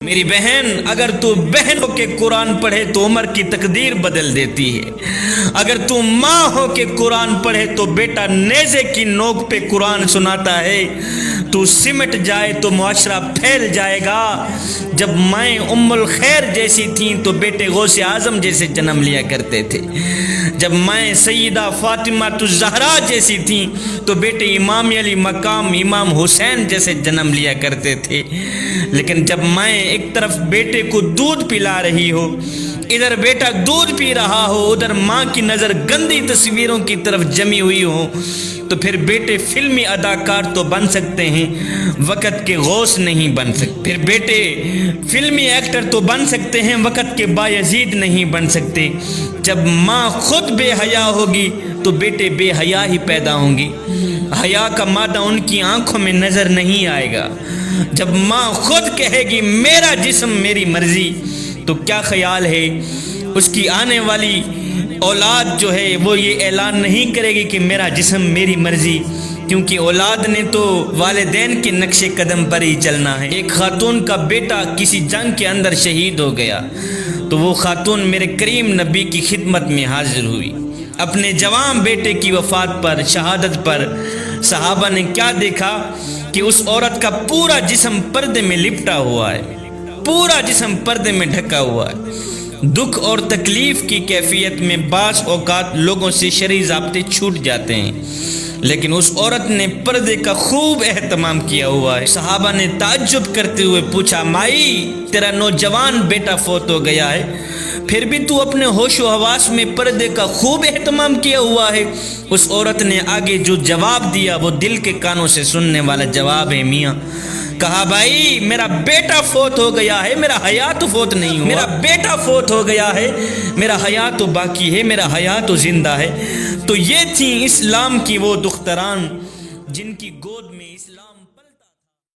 میری بہن، اگر تو بہن ہو کے قرآن پڑھے تو عمر کی تقدیر بدل دیتی ہے۔ اگر تو ماں ہو کے قرآن پڑھے تو بیٹا نیزے کی نوک پہ قرآن سناتا ہے۔ تو سمٹ جائے تو معاشرہ پھیل جائے گا۔ جب مائیں ام الخیر جیسی تھیں تو بیٹے غوث اعظم جیسے جنم لیا کرتے تھے۔ جب مائیں سیدہ فاطمہ الزہرا جیسی تھیں تو بیٹے امام علی مقام امام حسین جیسے جنم لیا کرتے تھے۔ لیکن جب مائیں ایک طرف بیٹے کو دودھ پلا رہی ہو، ادھر بیٹا دودھ پی رہا ہو، ادھر ماں کی نظر گندی تصویروں کی طرف جمی ہوئی ہو، تو پھر بیٹے فلمی اداکار تو بن سکتے ہیں، وقت کے غوث نہیں بن سکتے۔ پھر بیٹے فلمی ایکٹر تو بن سکتے ہیں، وقت کے بایزید نہیں بن سکتے۔ جب ماں خود بے حیا ہوگی تو بیٹے بے حیا ہی پیدا ہوں گی۔ حیا کا مادہ ان کی آنکھوں میں نظر نہیں آئے گا۔ جب ماں خود کہے گی میرا جسم میری مرضی، تو کیا خیال ہے اس کی آنے والی اولاد جو ہے وہ یہ اعلان نہیں کرے گی کہ میرا جسم میری مرضی، کیونکہ اولاد نے تو والدین کے نقش قدم پر ہی چلنا ہے۔ ایک خاتون کا بیٹا کسی جنگ کے اندر شہید ہو گیا تو وہ خاتون میرے کریم نبی کی خدمت میں حاضر ہوئی۔ اپنے جوان بیٹے کی وفات پر، شہادت پر صحابہ نے کیا دیکھا کہ اس عورت کا پورا جسم پردے میں لپٹا ہوا ہے، پورا جسم پردے میں ڈھکا ہوا ہے۔ دکھ اور تکلیف کی کیفیت میں بعض اوقات لوگوں سے شرعی ضابطے چھوٹ جاتے ہیں، لیکن اس عورت نے پردے کا خوب اہتمام کیا ہوا ہے۔ صحابہ نے تعجب کرتے ہوئے پوچھا، مائی تیرا نوجوان بیٹا فوت ہو گیا ہے، پھر بھی تو اپنے ہوش و حواس میں پردے کا خوب اہتمام کیا ہوا ہے؟ اس عورت نے آگے جو جواب دیا وہ دل کے کانوں سے سننے والا جواب ہے میاں۔ کہا، بھائی میرا بیٹا فوت ہو گیا ہے، میرا حیا تو فوت نہیں ہوا۔ میرا بیٹا فوت ہو گیا ہے، میرا حیا تو باقی ہے، میرا حیا تو زندہ ہے۔ تو یہ تھیں اسلام کی وہ دختران جن کی گود میں اسلام